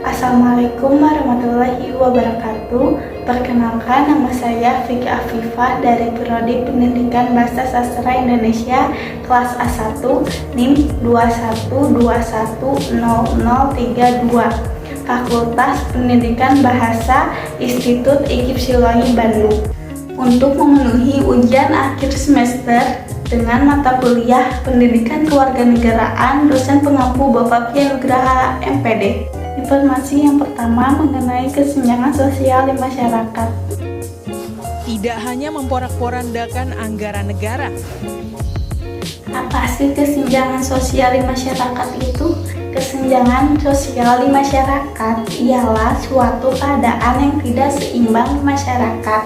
Assalamualaikum warahmatullahi wabarakatuh. Perkenalkan, nama saya Vicky Afifah dari Prodi Pendidikan Bahasa Sastra Indonesia kelas A1 NIM 21210032 Fakultas Pendidikan Bahasa Institut IKIP Siloam Bandung. Untuk memenuhi ujian akhir semester dengan mata kuliah Pendidikan Kewarganegaraan, dosen pengampu Bapak Pia Nugraha MPD. Informasi yang pertama mengenai kesenjangan sosial di masyarakat. Tidak hanya memporak-porandakan anggaran negara. Apa sih kesenjangan sosial di masyarakat itu? Kesenjangan sosial di masyarakat ialah suatu keadaan yang tidak seimbang di masyarakat.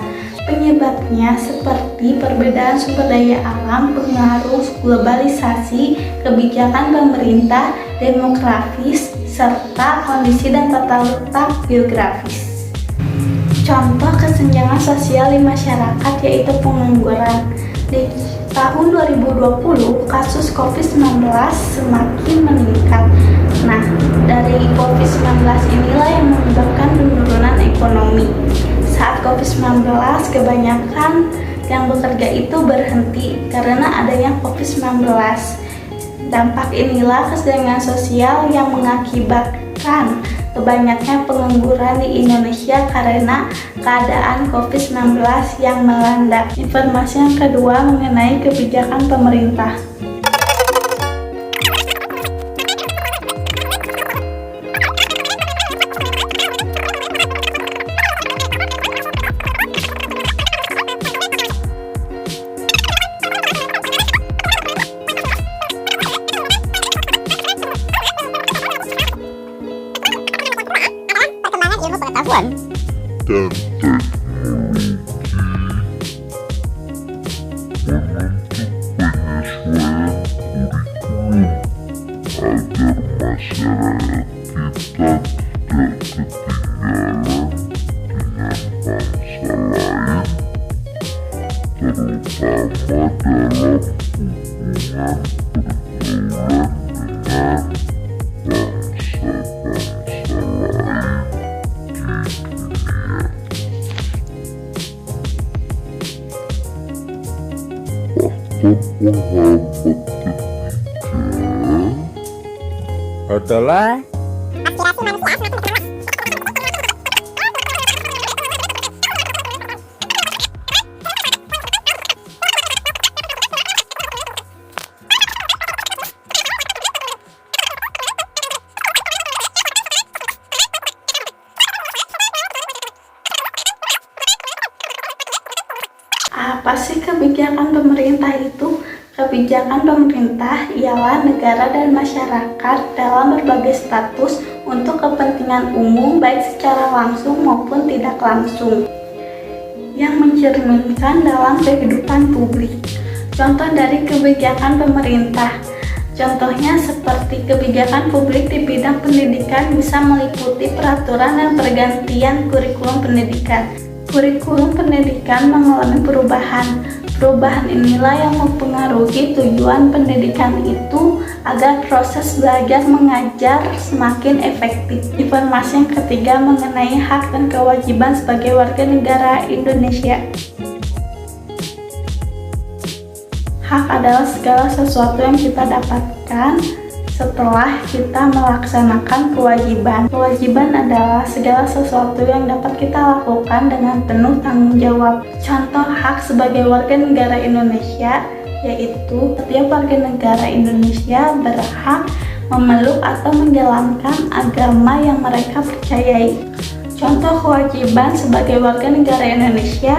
Penyebabnya seperti perbedaan sumber daya alam, pengaruh globalisasi, kebijakan pemerintah, demografis, serta kondisi dan tata letak geografis. Contoh kesenjangan sosial di masyarakat yaitu pengangguran. Di tahun 2020, kasus COVID-19 semakin meningkat. Nah, dari COVID-19 inilah yang menyebabkan penurunan ekonomi. Saat COVID-19, kebanyakan yang bekerja itu berhenti karena adanya COVID-19. Dampak inilah kesenjangan sosial yang mengakibatkan banyaknya pengangguran di Indonesia karena keadaan COVID-19 yang melanda. Informasi yang kedua mengenai kebijakan pemerintah. Pengetahuan dan teknologi membentuk penyesuaian kurikulum agar masyarakat kita tidak ketinggalan dengan bangsa lain, terutama dalam hubungan pergaulan dengan bangsa-bangsa lain. Penghambat ketiga adalah aspirasi manusia semakin berkembang. Apa sih kebijakan pemerintah itu? Kebijakan pemerintah ialah negara dan masyarakat dalam berbagai status untuk kepentingan umum baik secara langsung maupun tidak langsung yang mencerminkan dalam kehidupan publik. Contoh dari kebijakan pemerintah. Contohnya seperti kebijakan publik di bidang pendidikan bisa meliputi peraturan dan pergantian kurikulum pendidikan. Kurikulum pendidikan mengalami perubahan. Perubahan inilah yang mempengaruhi tujuan pendidikan itu agar proses belajar mengajar semakin efektif. Informasi yang ketiga mengenai hak dan kewajiban sebagai warga negara Indonesia. Hak adalah segala sesuatu yang kita dapatkan setelah kita melaksanakan kewajiban. Kewajiban adalah segala sesuatu yang dapat kita lakukan dengan penuh tanggung jawab. Contoh hak sebagai warga negara Indonesia yaitu setiap warga negara Indonesia berhak memeluk atau menjalankan agama yang mereka percayai. Contoh kewajiban sebagai warga negara Indonesia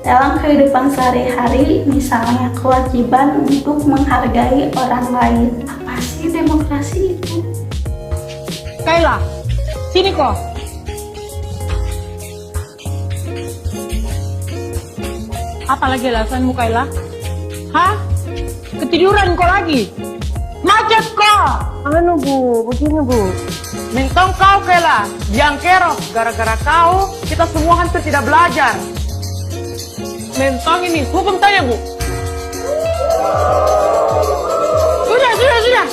dalam kehidupan sehari-hari, misalnya kewajiban untuk menghargai orang lain. Apa sih demokrasi itu? Kayla, sini kok. Apa lagi alasanmu, Kayla? Hah? Ketiduran kok lagi? Macet kok! Anu Bu, begini Bu. Mentong kau, Kayla. Yang kerok, gara-gara kau, kita semua hampir tidak belajar. Mentong ini, hukum tanya Bu. Sudah.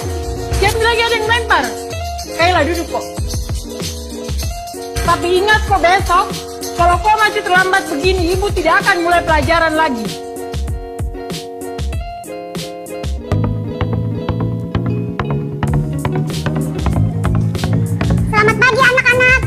Siap lagi ada yang lempar. Kayla duduk kok. Tapi ingat kok besok, kalau kau masih terlambat begini, ibu tidak akan mulai pelajaran lagi. Selamat pagi anak-anak.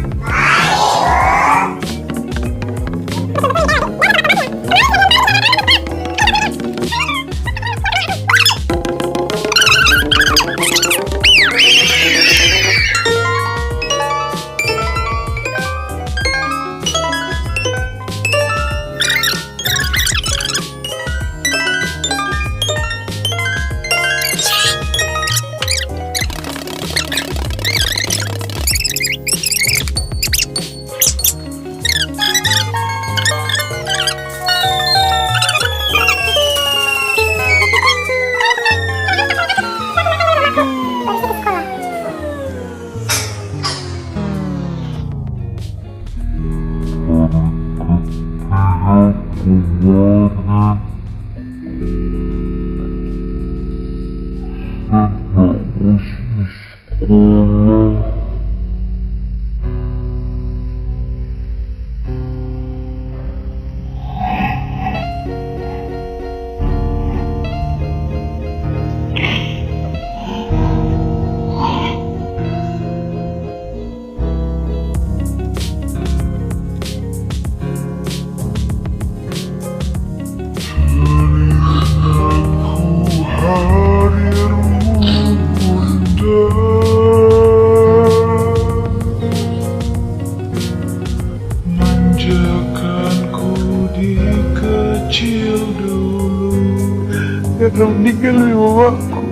Karena meninggal mamaku.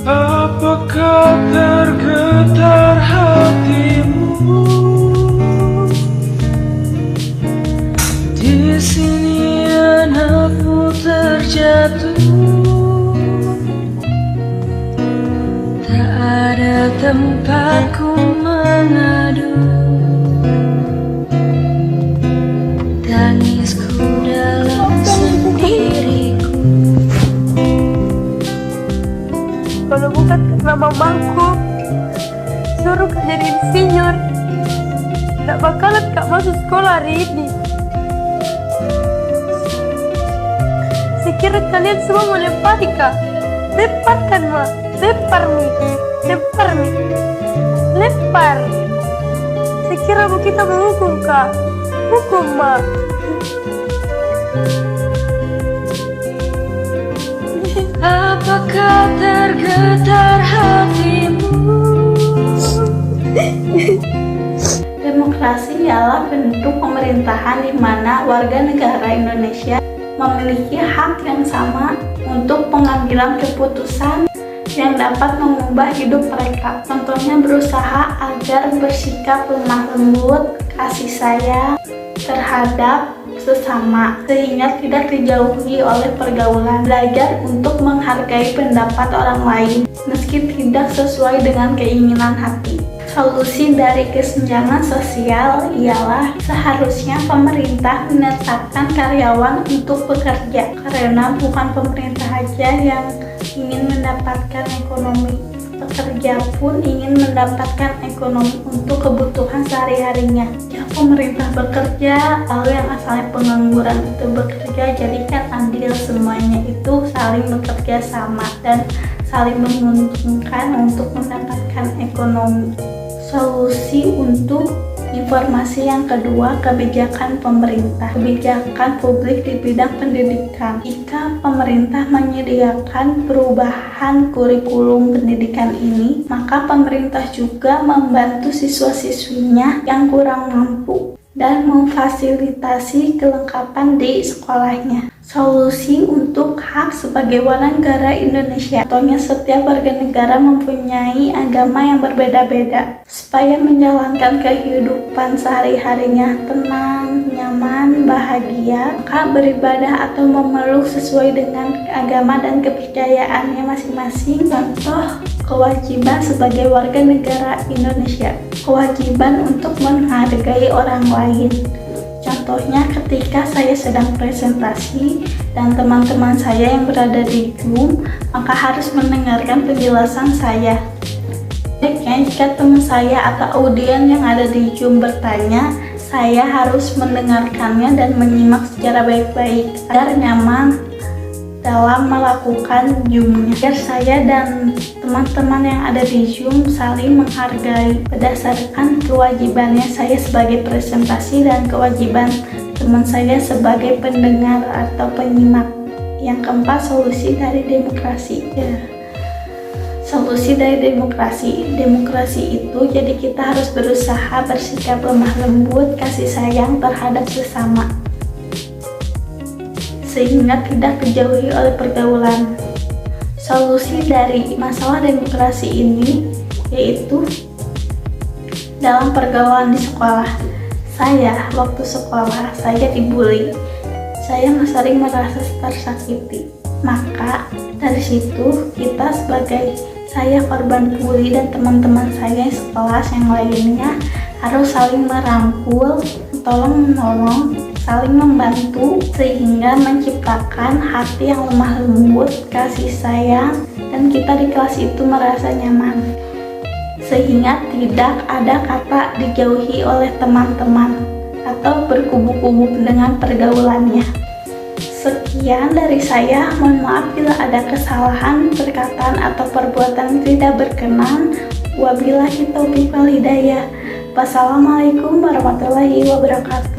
Apakah tergetar hatimu? Di sini anakmu terjatuh, tak ada tempatku mengadu. Tangisku dalam sendiriku. Kalau bukan karena mamaku suruh Kak jadi insinyur, tidak bakalan Kak masuk sekolah hari ini. Sekira kalian semua mau lempari Kak, lemparkan Ma, lempar Mi, lempar Mi, lempar. Sekira mau kita menghukum Kak, hukum Ma. Apakah tergetar hatimu? Demokrasi ialah bentuk pemerintahan di mana warga negara Indonesia memiliki hak yang sama untuk pengambilan keputusan yang dapat mengubah hidup mereka. Contohnya berusaha agar bersikap lemah lembut, kasih sayang terhadap sesama sehingga tidak dijauhi oleh pergaulan. Belajar untuk menghargai pendapat orang lain meski tidak sesuai dengan keinginan hati. Solusi dari kesenjangan sosial ialah seharusnya pemerintah menetapkan karyawan untuk bekerja, karena bukan pemerintah saja yang ingin mendapatkan ekonomi. Pekerja pun ingin mendapatkan ekonomi untuk kebutuhan sehari-harinya. Ya, pemerintah bekerja, lalu yang asalnya pengangguran itu bekerja, jadi kan adil, semuanya itu saling bekerja sama dan saling menguntungkan untuk mendapatkan ekonomi. Solusi untuk informasi yang kedua, kebijakan pemerintah. Kebijakan publik di bidang pendidikan. Jika pemerintah menyediakan perubahan kurikulum pendidikan ini, maka pemerintah juga membantu siswa-siswinya yang kurang mampu dan memfasilitasi kelengkapan di sekolahnya. Solusi untuk hak sebagai warga negara Indonesia. Contohnya setiap warga negara mempunyai agama yang berbeda-beda. Supaya menjalankan kehidupan sehari-harinya tenang, nyaman, bahagia, maka beribadah atau memeluk sesuai dengan agama dan kepercayaannya masing-masing. Contoh kewajiban sebagai warga negara Indonesia. Kewajiban untuk menghargai orang lain. Contohnya ketika saya sedang presentasi dan teman-teman saya yang berada di Zoom, maka harus mendengarkan penjelasan saya. Jika teman saya atau audien yang ada di Zoom bertanya, saya harus mendengarkannya dan menyimak secara baik-baik agar nyaman dalam melakukan Zoom-nya. Agar saya dan teman-teman yang ada di Zoom saling menghargai berdasarkan kewajibannya saya sebagai presentasi dan kewajiban teman saya sebagai pendengar atau penyimak. Yang keempat, solusi dari demokrasi. Solusi dari demokrasi. Demokrasi itu jadi kita harus berusaha bersikap lemah lembut, kasih sayang terhadap sesama, sehingga tidak dijauhi oleh pergaulan. Solusi dari masalah demokrasi ini yaitu dalam pergaulan di sekolah. Saya waktu sekolah saya dibully. Saya sering merasa tersakiti. Maka dari situ kita sebagai saya korban bully dan teman-teman saya sekelas yang lainnya harus saling merangkul, tolong menolong, saling membantu sehingga menciptakan hati yang lemah lembut, kasih sayang, dan kita di kelas itu merasa nyaman sehingga tidak ada kata dijauhi oleh teman-teman atau berkubu-kubu dengan pergaulannya. Sekian dari saya, mohon maaf bila ada kesalahan, perkataan atau perbuatan tidak berkenan. Wabillahi taufiq wal hidayah. Wassalamualaikum warahmatullahi wabarakatuh.